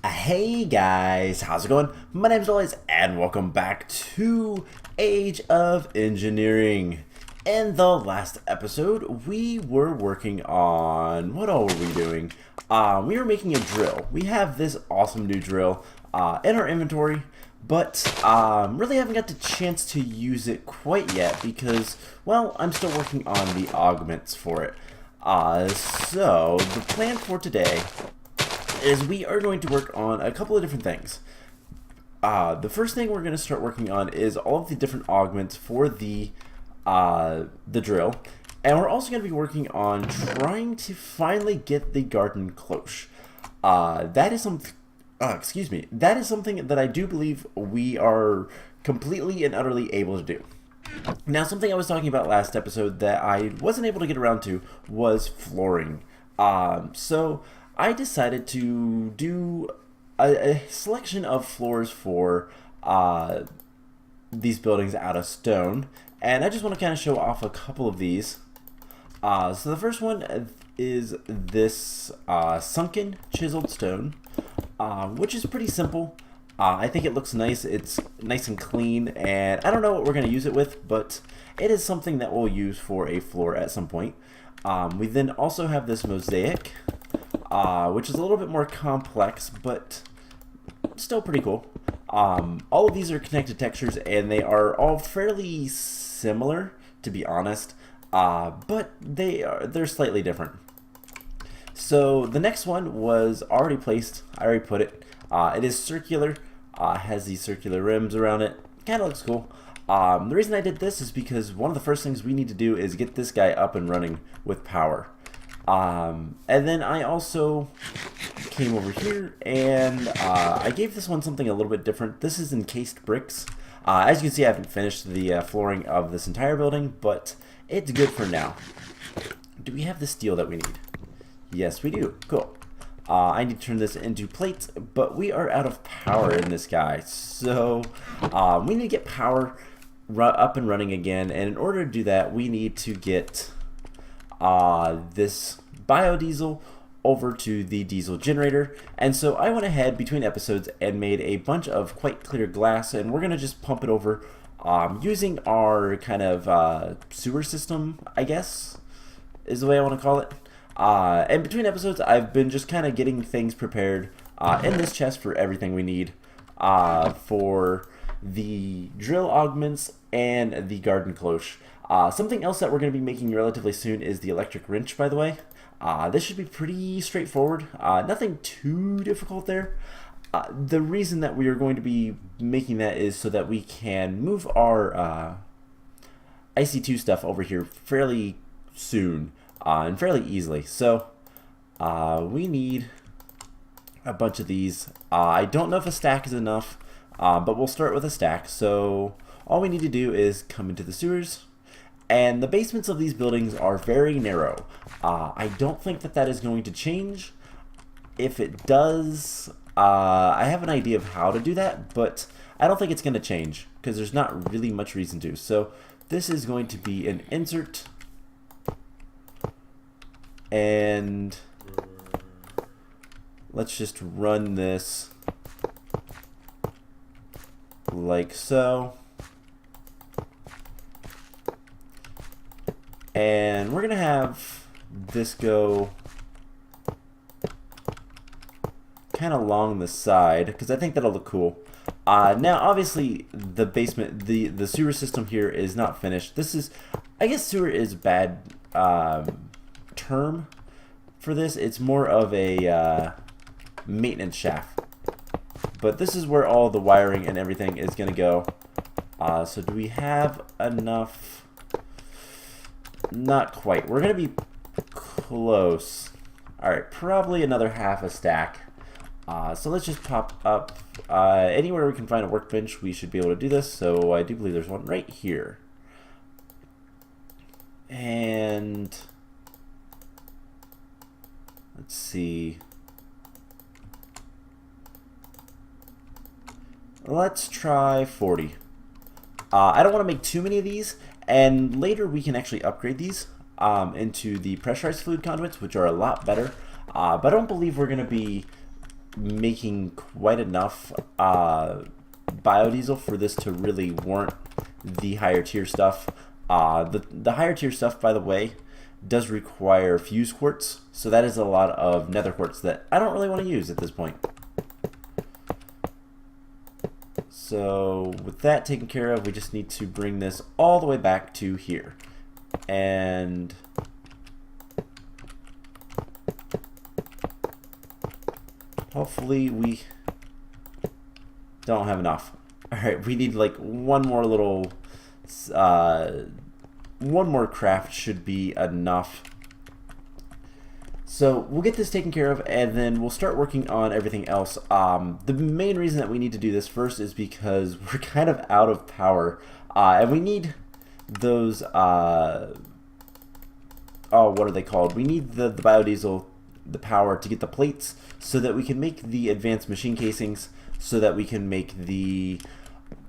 Hey guys, how's it going? My name's Always, and welcome back to Age of Engineering. In the last episode, we were working on... what all were we doing? We were making a drill. We have this awesome new drill in our inventory, but really haven't got the chance to use it quite yet because, well, I'm still working on the augments for it. So, the plan for today is we are going to work on a couple of different things. The first thing we're going to start working on is all of the different augments for the drill, and we're also going to be working on trying to finally get the Garden Cloche. That is something. Excuse me. That is something that I do believe we are completely and utterly able to do. Now, something I was talking about last episode that I wasn't able to get around to was flooring. So I decided to do a selection of floors for these buildings out of stone, and I just want to kind of show off a couple of these. So the first one is this sunken chiseled stone, which is pretty simple. I think it looks nice. It's nice and clean, and I don't know what we're going to use it with, but it is something that we'll use for a floor at some point. We then also have this mosaic, which is a little bit more complex, but still pretty cool. All of these are connected textures, and they are all fairly similar, to be honest, but they're slightly different. So the next one was already placed. I already put it. It is circular. Has these circular rims around it. Kind of looks cool. The reason I did this is because one of the first things we need to do is get this guy up and running with power. And then I also came over here and I gave this one something a little bit different. This is encased bricks. As you can see, I haven't finished the flooring of this entire building, but it's good for now. Do we have the steel that we need? Yes, we do. Cool. I need to turn this into plates, but we are out of power in this guy. So we need to get power up and running again, and in order to do that, we need to get this biodiesel over to the diesel generator. And so I went ahead between episodes and made a bunch of quite clear glass, and we're going to just pump it over using our kind of sewer system, I guess, is the way I want to call it. And between episodes, I've been just kind of getting things prepared in this chest for everything we need for the drill augments and the Garden Cloche. Something else that we're going to be making relatively soon is the electric wrench, by the way. This should be pretty straightforward. Nothing too difficult there. The reason that we are going to be making that is so that we can move our IC2 stuff over here fairly soon. And fairly easily. So we need a bunch of these. I don't know if a stack is enough, but we'll start with a stack. So all we need to do is come into the sewers, and the basements of these buildings are very narrow. I don't think that that is going to change. If it does, I have an idea of how to do that, but I don't think it's going to change because there's not really much reason to. So this is going to be an insert. And let's just run this like so. And we're going to have this go kind of along the side because I think that'll look cool. Now, obviously, the basement, the sewer system here is not finished. This is, I guess sewer is bad term for this. It's more of a maintenance shaft, but this is where all the wiring and everything is going to go. So do we have enough? Not quite. We're going to be close. Alright, probably another half a stack. So let's just pop up anywhere we can find a workbench. We should be able to do this. So I do believe there's one right here, and let's see. Let's try 40. I don't want to make too many of these, and later we can actually upgrade these into the pressurized fluid conduits, which are a lot better. But I don't believe we're going to be making quite enough biodiesel for this to really warrant the higher tier stuff. The higher tier stuff, by the way, does require fuse quartz, so that is a lot of nether quartz that I don't really want to use at this point. So with that taken care of, we just need to bring this all the way back to here. And hopefully we don't have enough. Alright, we need like one more little, one more craft should be enough. So we'll get this taken care of, and then we'll start working on everything else. The main reason that we need to do this first is because we're kind of out of power, and we need those, oh, what are they called? We need the biodiesel, the power to get the plates so that we can make the advanced machine casings, so that we can make the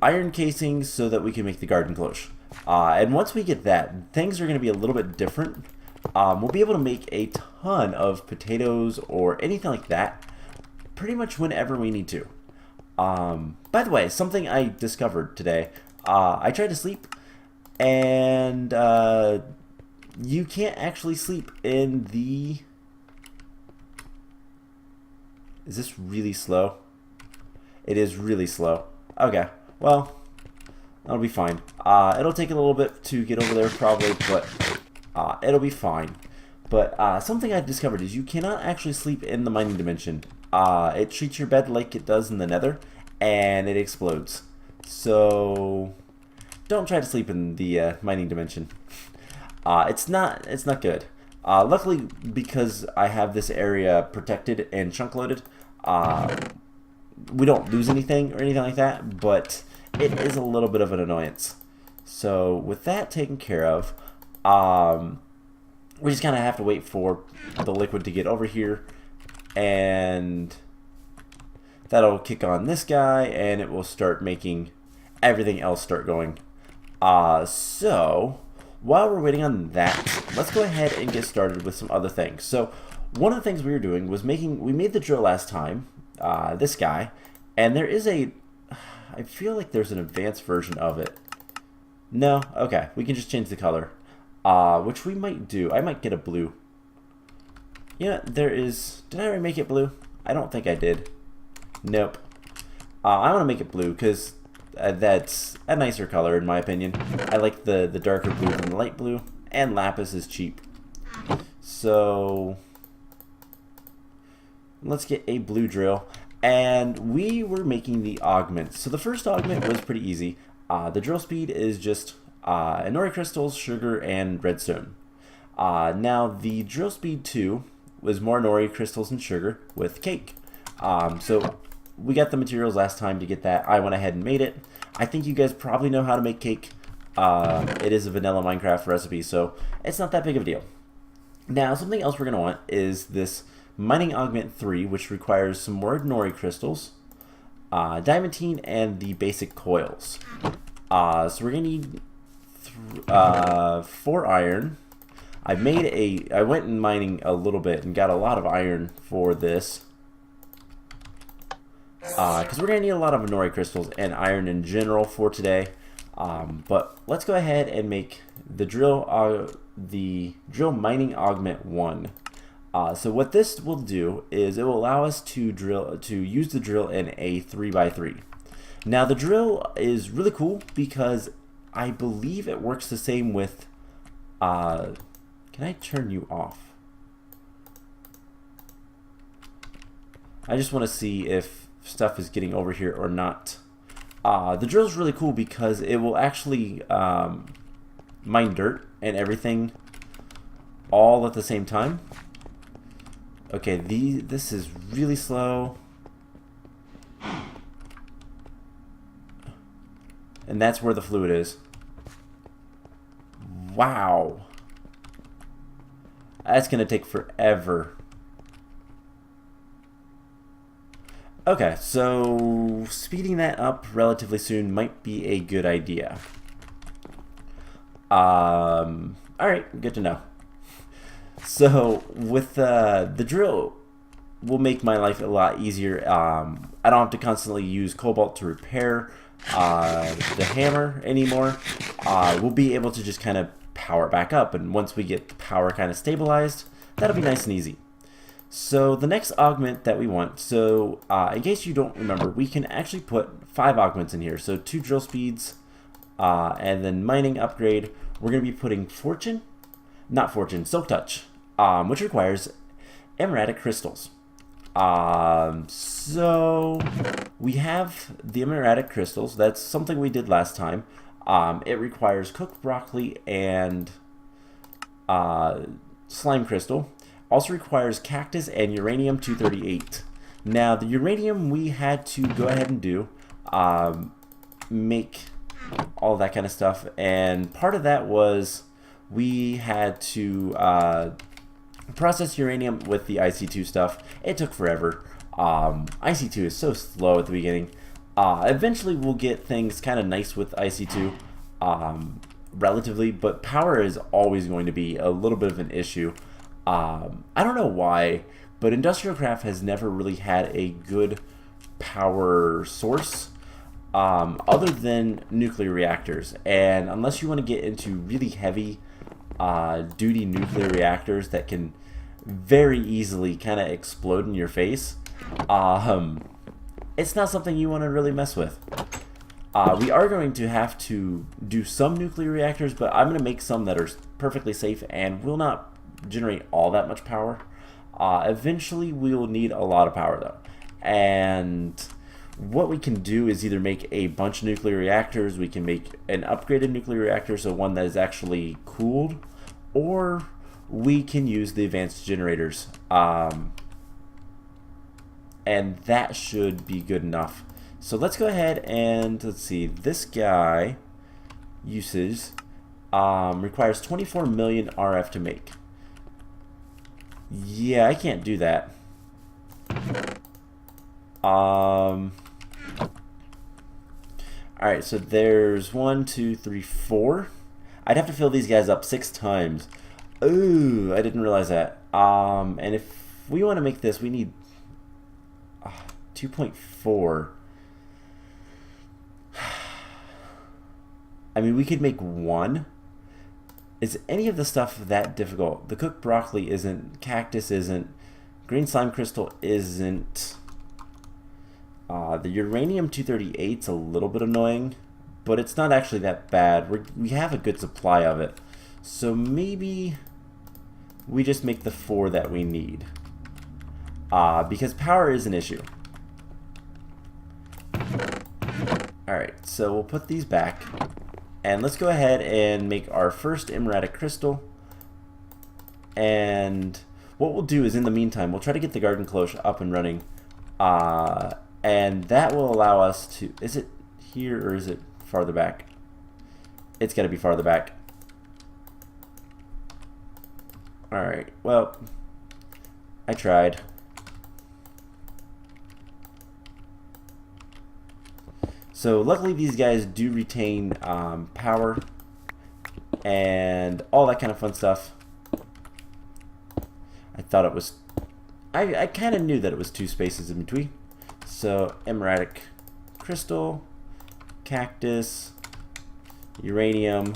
iron casings, so that we can make the Garden Cloche. And once we get that, things are going to be a little bit different. We'll be able to make a ton of potatoes or anything like that pretty much whenever we need to. By the way, something I discovered today, I tried to sleep, and you can't actually sleep in the... Is this really slow? It is really slow. Okay, well, that'll be fine. It'll take a little bit to get over there probably, but it'll be fine. But something I discovered is you cannot actually sleep in the mining dimension. It treats your bed like it does in the nether, and it explodes. So don't try to sleep in the mining dimension. It's not good. Luckily, because I have this area protected and chunk loaded, we don't lose anything or anything like that, but it is a little bit of an annoyance. So with that taken care of, we just kind of have to wait for the liquid to get over here, and that'll kick on this guy, and it will start making everything else start going. So while we're waiting on that, let's go ahead and get started with some other things. So one of the things we were doing was we made the drill last time, this guy, and there is I feel like there's an advanced version of it. No? Okay, we can just change the color, which we might do. I might get a blue. Yeah, there is... Did I already make it blue? I don't think I did. Nope. I want to make it blue because that's a nicer color in my opinion. I like the darker blue than the light blue, and lapis is cheap. So let's get a blue drill, and we were making the augments. So the first augment was pretty easy. The drill speed is just Inori crystals, sugar, and redstone. Now the drill speed 2 was more Inori crystals and sugar with cake. So we got the materials last time to get that. I went ahead and made it. I think you guys probably know how to make cake. It is a vanilla Minecraft recipe, so it's not that big of a deal. Now something else we're going to want is this mining augment 3, which requires some more Inori crystals, diamantine, and the basic coils. So we're going to need 4 iron. I went in mining a little bit and got a lot of iron for this. Because we're going to need a lot of Inori crystals and iron in general for today. But let's go ahead and make the drill mining augment 1. So what this will do is it will allow us to use the drill in a 3x3. Now the drill is really cool because I believe it works the same with... can I turn you off? I just want to see if stuff is getting over here or not. The drill is really cool because it will actually mine dirt and everything all at the same time. Okay, this is really slow. And that's where the fluid is. Wow. That's going to take forever. Okay, so speeding that up relatively soon might be a good idea. Alright, good to know. So with the drill, will make my life a lot easier. I don't have to constantly use cobalt to repair the hammer anymore. We'll be able to just kind of power it back up, and once we get the power kind of stabilized, that'll be nice and easy. So the next augment that we want, so in case you don't remember, we can actually put 5 augments in here. So 2 drill speeds, and then mining upgrade. We're going to be putting Silk Touch, which requires emerald crystals. So we have the emerald crystals. That's something we did last time. It requires cooked broccoli and slime crystal. Also requires cactus and uranium-238. Now the uranium we had to go ahead and do, make all that kind of stuff, and part of that was we had to process uranium with the IC2 stuff. It took forever. IC2 is so slow at the beginning. Eventually we'll get things kind of nice with IC2, relatively, but power is always going to be a little bit of an issue. I don't know why, but industrial craft has never really had a good power source other than nuclear reactors. And unless you want to get into really heavy duty nuclear reactors that can very easily kind of explode in your face, it's not something you want to really mess with. We are going to have to do some nuclear reactors, but I'm going to make some that are perfectly safe and will not generate all that much power. Eventually we will need a lot of power though, and what we can do is either make a bunch of nuclear reactors, we can make an upgraded nuclear reactor, so one that is actually cooled, or we can use the advanced generators, and that should be good enough. So let's go ahead and let's see, this guy uses requires 24 million RF to make. Yeah, I can't do that. Alright, so there's 1, 2, 3, 4. I'd have to fill these guys up 6 times. Ooh, I didn't realize that. And if we want to make this, we need 2.4. I mean, we could make 1. Is any of the stuff that difficult? The cooked broccoli isn't, cactus isn't, green slime crystal isn't. The uranium-238's a little bit annoying, but it's not actually that bad. We have a good supply of it. So maybe we just make the 4 that we need. Because power is an issue. Alright, so we'll put these back. And let's go ahead and make our first emerald crystal. And what we'll do is, in the meantime, we'll try to get the Garden Cloche up and running. And that will allow us to... Is it here or is it farther back? It's got to be farther back. Alright, well, I tried. So luckily these guys do retain power and all that kind of fun stuff. I thought it was... I kind of knew that it was 2 spaces in between. So emerald crystal, cactus, uranium,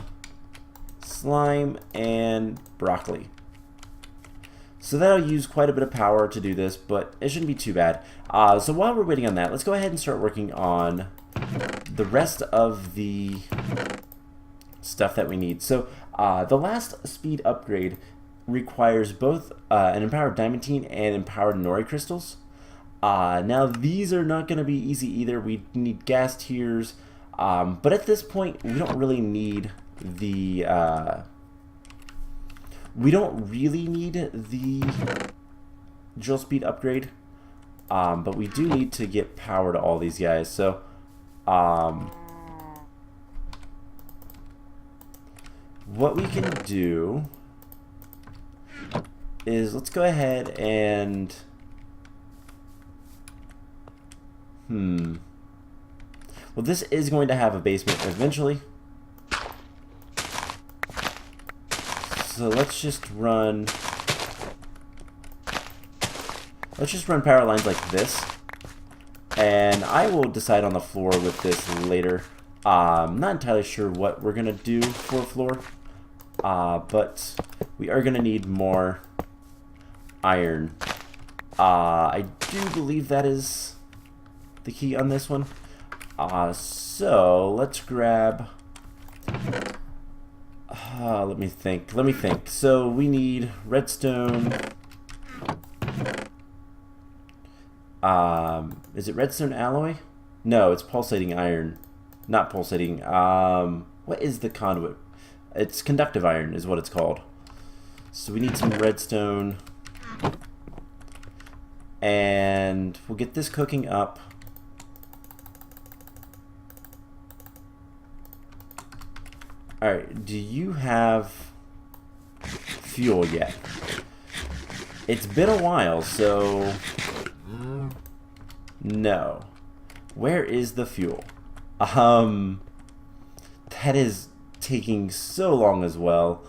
slime, and broccoli. So that'll use quite a bit of power to do this, but it shouldn't be too bad. So while we're waiting on that, let's go ahead and start working on the rest of the stuff that we need. So the last speed upgrade requires both an empowered diamantine and empowered nori crystals. Now these are not going to be easy either. We need gas tiers, but at this point we don't really need the drill speed upgrade, but we do need to get power to all these guys. So what we can do is, let's go ahead and well, this is going to have a basement eventually, so let's let's just run power lines like this. And I will decide on the floor with this later. I'm not entirely sure what we're going to do for a floor. But we are going to need more iron. I do believe that is the key on this one. So let's grab... let me think. So we need redstone. Is it redstone alloy? No, it's pulsating iron. Not pulsating. What is the conduit? It's conductive iron is what it's called. So we need some redstone. And we'll get this cooking up. Alright, do you have fuel yet? It's been a while, so... No. Where is the fuel? That is taking so long as well.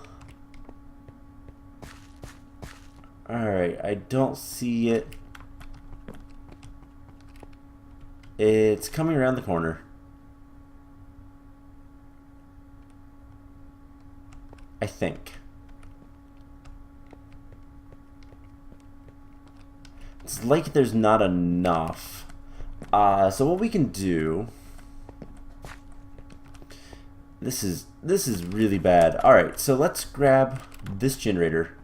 Alright, I don't see it. It's coming around the corner. I think. It's like there's not enough. So what we can do... This is really bad. Alright, so let's grab this generator.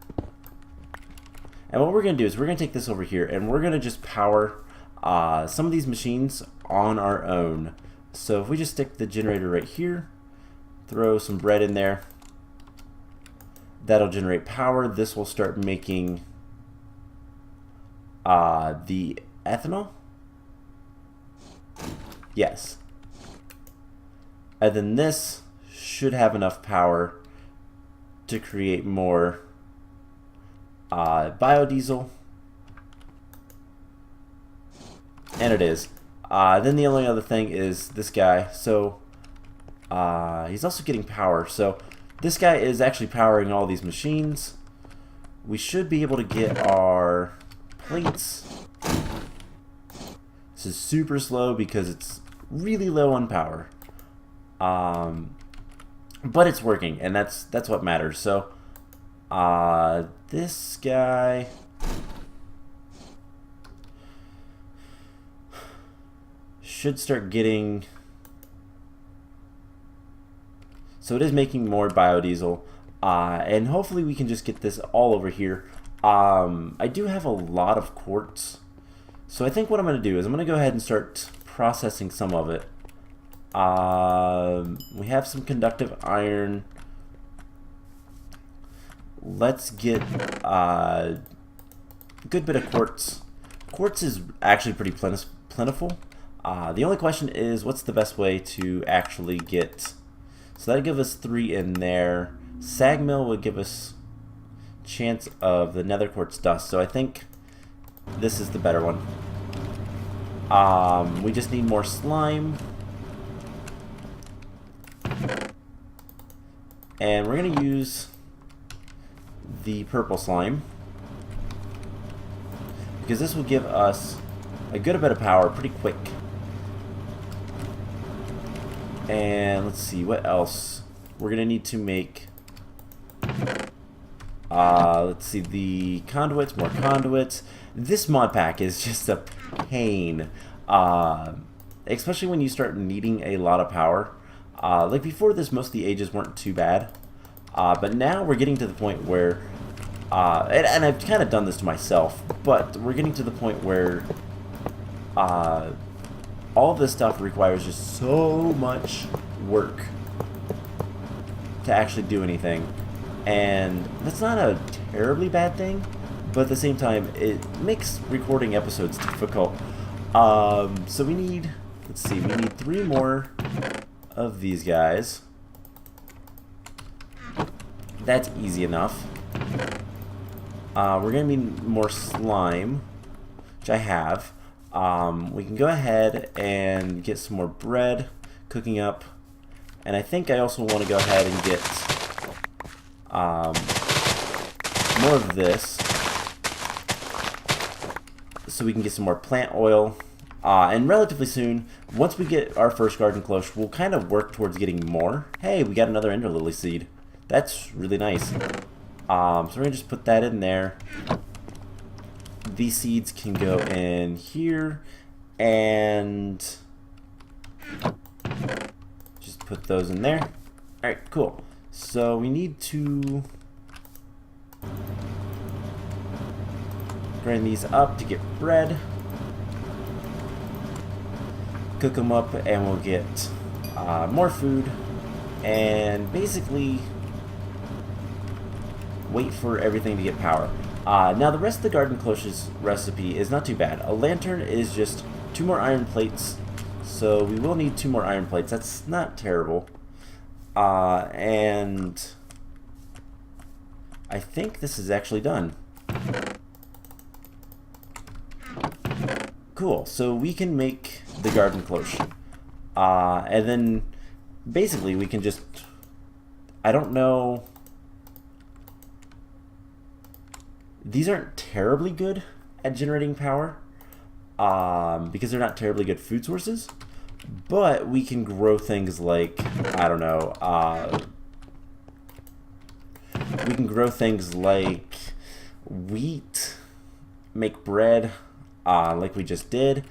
And what we're going to do is we're going to take this over here and we're going to just power some of these machines on our own. So if we just stick the generator right here, throw some bread in there, that'll generate power. This will start making the ethanol. Yes. And then this should have enough power to create more biodiesel. And it is. Then the only other thing is this guy. So he's also getting power. So this guy is actually powering all these machines. We should be able to get our plates. This is super slow because it's really low on power. But it's working, and that's what matters. So this guy should start getting... So it is making more biodiesel, and hopefully we can just get this all over here. I do have a lot of quartz, so I think what I'm going to do is I'm going to go ahead and start processing some of it. We have some conductive iron. Let's get a good bit of quartz. Quartz is actually pretty plentiful. The only question is, what's the best way to actually get... So that'd give us 3 in there. Sag mill would give us chance of the nether quartz dust. So I think this is the better one. We just need more slime. And we're going to use the purple slime, because this will give us a good bit of power pretty quick. And let's see, what else? We're going to need to make, let's see, the conduits, more conduits. This mod pack is just a pain, especially when you start needing a lot of power. Like before this, most of the ages weren't too bad. But now we're getting to the point where, and I've kind of done this to myself, but we're getting to the point where all of this stuff requires just so much work to actually do anything. And that's not a terribly bad thing, but at the same time, it makes recording episodes difficult. So we need, let's see, we need 3 more of these guys. That's easy enough. We're going to need more slime, which I have. We can go ahead and get some more bread cooking up. And I think I also want to go ahead and get more of this. so we can get some more plant oil. And relatively soon, once we get our first Garden Cloche, we'll kind of work towards getting more. Hey, we got another Ender Lily seed. That's really nice. So we're going to just put that in there. These seeds can go in here. And just put those in there. Alright, cool. So we need to grind these up to get bread. Cook them up and we'll get more food. And basically wait for everything to get power. Now the rest of the Garden Cloche's recipe is not too bad. A lantern is just 2 more iron plates. So we will need 2 more iron plates. That's not terrible. And I think this is actually done. Cool. So we can make the Garden Cloche. And then basically we can just, I don't know, these aren't terribly good at generating power because they're not terribly good food sources, but we can grow things like, I don't know, we can grow things like wheat, make bread like we just did,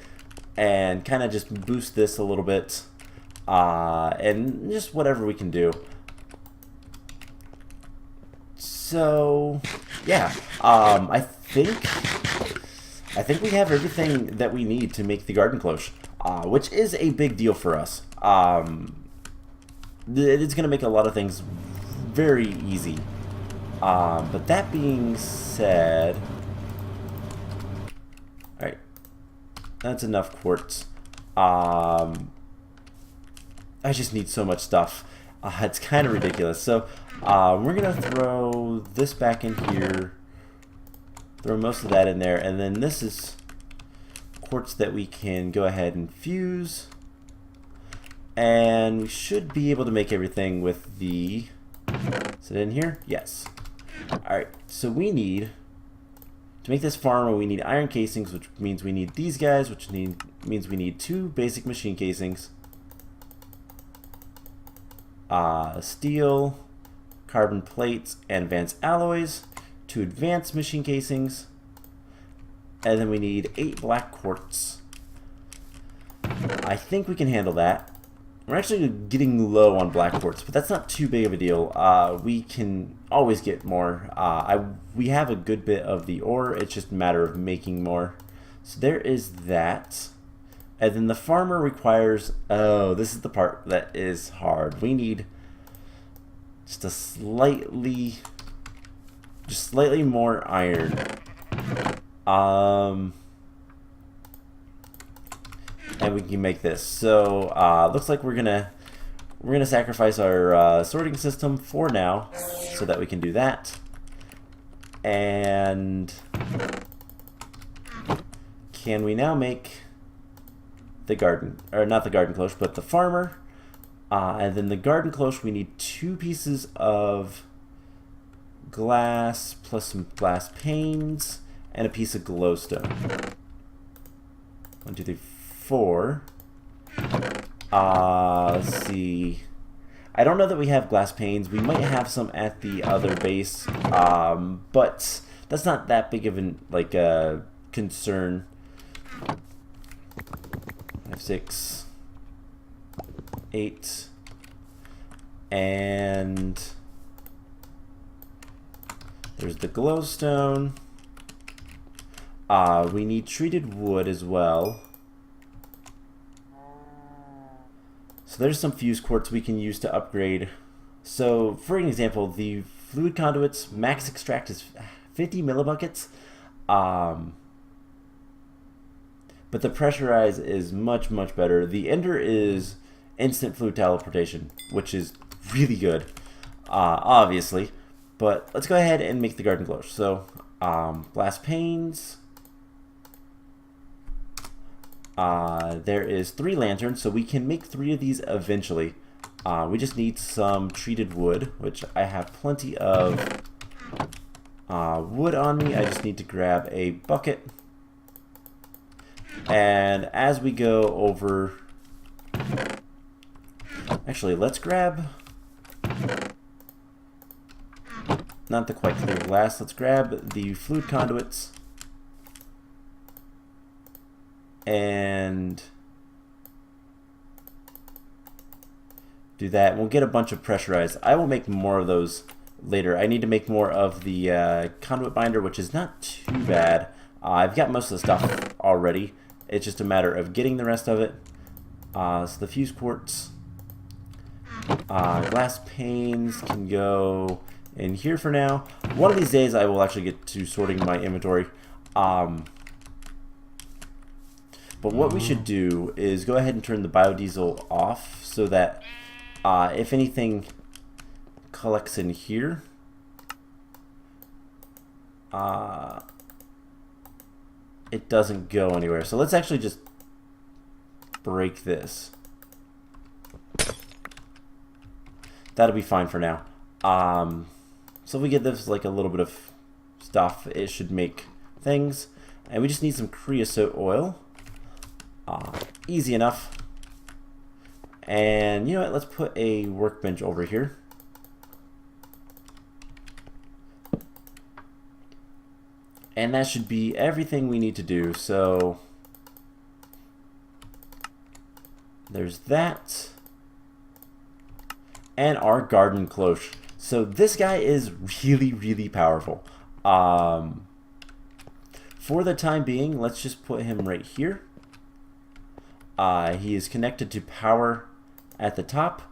and kind of just boost this a little bit, and just whatever we can do. So yeah, I think we have everything that we need to make the Garden Cloche, which is a big deal for us. It's going to make a lot of things very easy. But that being said, alright, that's enough quartz. I just need so much stuff. It's kind of ridiculous. So we're going to throw this back in here, throw most of that in there, and then this is quartz that we can go ahead and fuse. And we should be able to make everything with the... Is it in here? Yes. Alright, so we need... To make this farmer, we need iron casings, which means we need these guys, which means we need 2 basic machine casings. Steel, carbon plates, and advanced alloys. 2 advanced machine casings. And then we need 8 black quartz. I think we can handle that. We're actually getting low on black quartz, but that's not too big of a deal. We can always get more. We have a good bit of the ore. It's just a matter of making more. So there is that. And then the farmer requires... Oh, this is the part that is hard. We need just a slightly more iron. And we can make this. So looks like we're gonna sacrifice our sorting system for now, so that we can do that. And can we now make the garden, or not the Garden Cloche, but the farmer? And then the Garden Cloche, we need 2 pieces of glass plus some glass panes and a piece of glowstone. 1, 2, 3, 4. Let's see. I don't know that we have glass panes. We might have some at the other base, but that's not that big of an concern. 5, 6, 8, and there's the glowstone. We need treated wood as well. So there's some fused quartz we can use to upgrade. So for an example, the Fluid Conduits max extract is 50 millibuckets. But the pressurize is much, much better. The Ender is instant fluid teleportation, which is really good, obviously. But let's go ahead and make the Garden Cloche. So glass panes. There is 3 lanterns, so we can make 3 of these eventually. We just need some treated wood, which I have plenty of wood on me. I just need to grab a bucket. And as we go over, actually, let's grab, not the quite clear glass, let's grab the fluid conduits and do that. We'll get a bunch of pressurized. I will make more of those later. I need to make more of the conduit binder, which is not too bad. I've got most of the stuff already. It's just a matter of getting the rest of it. So the fuse quartz, glass panes can go in here for now. One of these days I will actually get to sorting my inventory. But what we should do is go ahead and turn the biodiesel off so that if anything collects in here, it doesn't go anywhere. So let's actually just break this. That'll be fine for now. So if we get this like a little bit of stuff, it should make things. And we just need some creosote oil. Easy enough. And you know what, let's put a workbench over here. And that should be everything we need to do. So there's that. And our Garden Cloche. So this guy is really, really powerful. For the time being, let's just put him right here. He is connected to power at the top.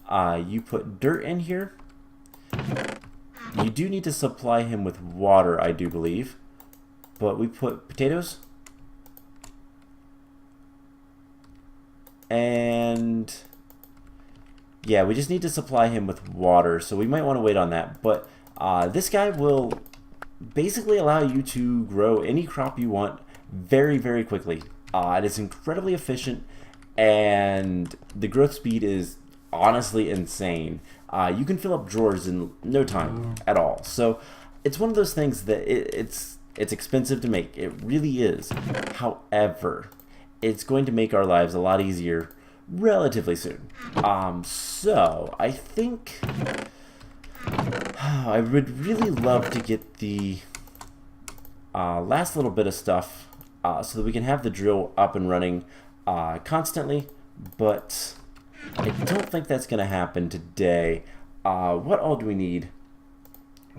You put dirt in here. You do need to supply him with water, I do believe. But we put potatoes. And yeah, we just need to supply him with water. So we might want to wait on that. But this guy will basically allow you to grow any crop you want very, very quickly. It is incredibly efficient, and the growth speed is honestly insane. You can fill up drawers in no time at all. So it's one of those things that it's expensive to make. It really is. However, it's going to make our lives a lot easier relatively soon. So I think I would really love to get the last little bit of stuff so that we can have the drill up and running constantly, but I don't think that's going to happen today. What all do we need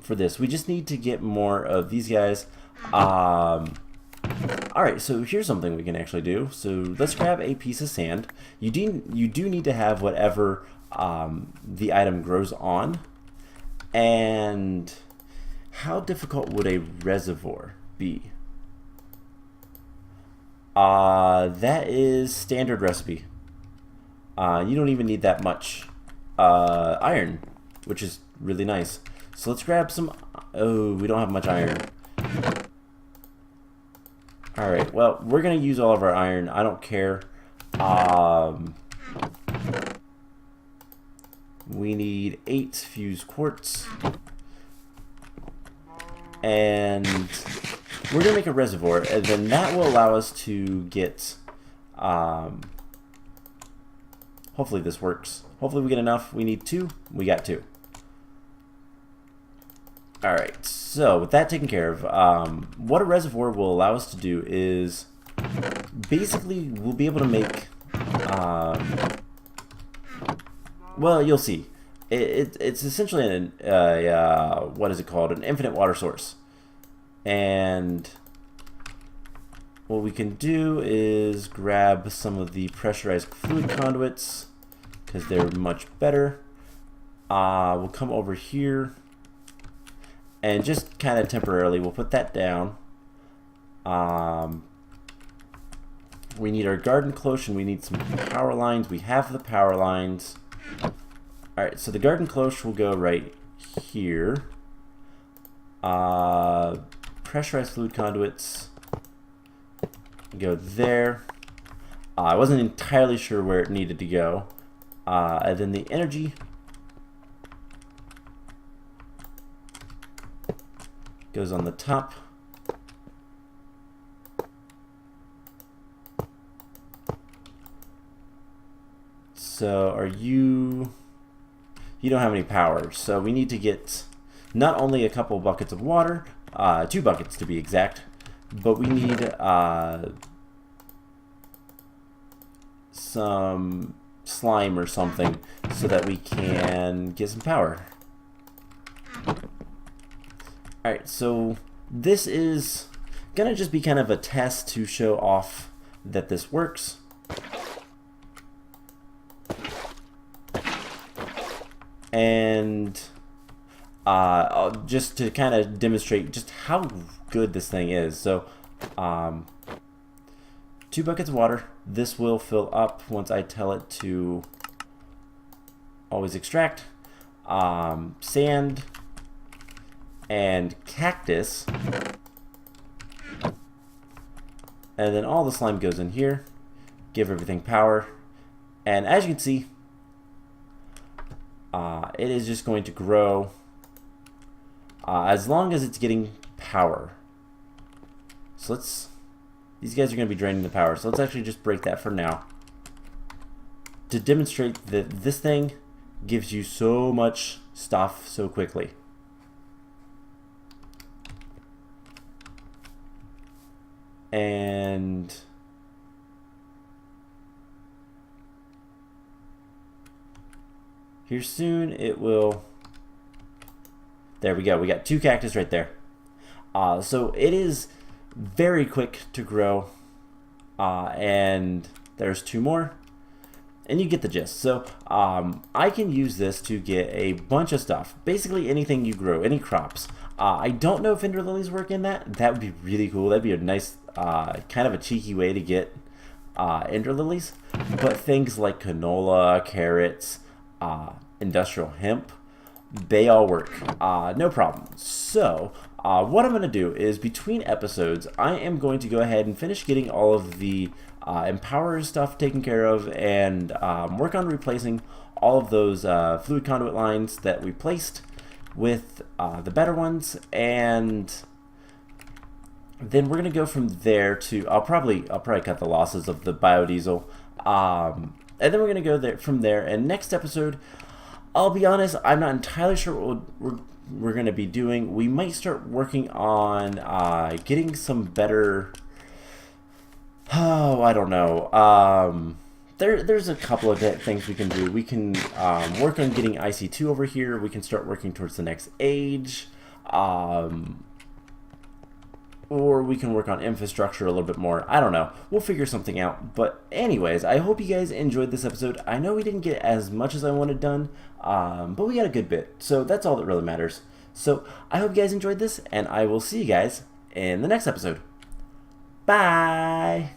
for this? We just need to get more of these guys. Alright, so here's something we can actually do. So let's grab a piece of sand. You do need to have whatever the item grows on. And how difficult would a reservoir be? That is standard recipe. You don't even need that much iron, which is really nice. So let's grab some. Oh, we don't have much iron. Alright, well, we're going to use all of our iron. I don't care. We need 8 fused quartz. And we're going to make a reservoir, and then that will allow us to get, hopefully this works. Hopefully we get enough. We need 2. We got 2. Alright, so with that taken care of, what a reservoir will allow us to do is basically we'll be able to make, well, you'll see. It's essentially what is it called? An infinite water source. And what we can do is grab some of the pressurized fluid conduits because they're much better. We'll come over here and just kind of temporarily we'll put that down. We need our garden cloche and we need some power lines. We have the power lines. Alright, so the garden cloche will go right here. Pressurized fluid conduits go there. I wasn't entirely sure where it needed to go. And then the energy goes on the top. So are you... You don't have any power, so we need to get not only a couple buckets of water, 2 buckets to be exact, but we need some slime or something so that we can get some power. Alright, so this is gonna just be kind of a test to show off that this works. And just to kind of demonstrate just how good this thing is. So 2 buckets of water. This will fill up once I tell it to always extract. Sand and cactus. And then all the slime goes in here. Give everything power. And as you can see, it is just going to grow as long as it's getting power. So these guys are going to be draining the power. So let's actually just break that for now to demonstrate that this thing gives you so much stuff so quickly. And here soon it will. There we go. We got 2 cactus right there. So it is very quick to grow. And there's 2 more. And you get the gist. So I can use this to get a bunch of stuff. Basically anything you grow, any crops. I don't know if ender lilies work in that. That would be really cool. That'd be a nice, kind of a cheeky way to get ender lilies. But things like canola, carrots, industrial hemp, they all work. No problem. So what I'm going to do is between episodes, I am going to go ahead and finish getting all of the Empower stuff taken care of and work on replacing all of those fluid conduit lines that we placed with the better ones, and then we're gonna go from there to I'll probably cut the losses of the biodiesel, and then we're gonna go there from there. And next episode, I'll be honest, I'm not entirely sure what we're gonna be doing. We might start working on getting some better. Oh, I don't know. There's a couple of things we can do. We can work on getting IC2 over here. We can start working towards the next age. Or we can work on infrastructure a little bit more. I don't know. We'll figure something out. But anyways, I hope you guys enjoyed this episode. I know we didn't get as much as I wanted done, but we got a good bit. So that's all that really matters. So I hope you guys enjoyed this, and I will see you guys in the next episode. Bye!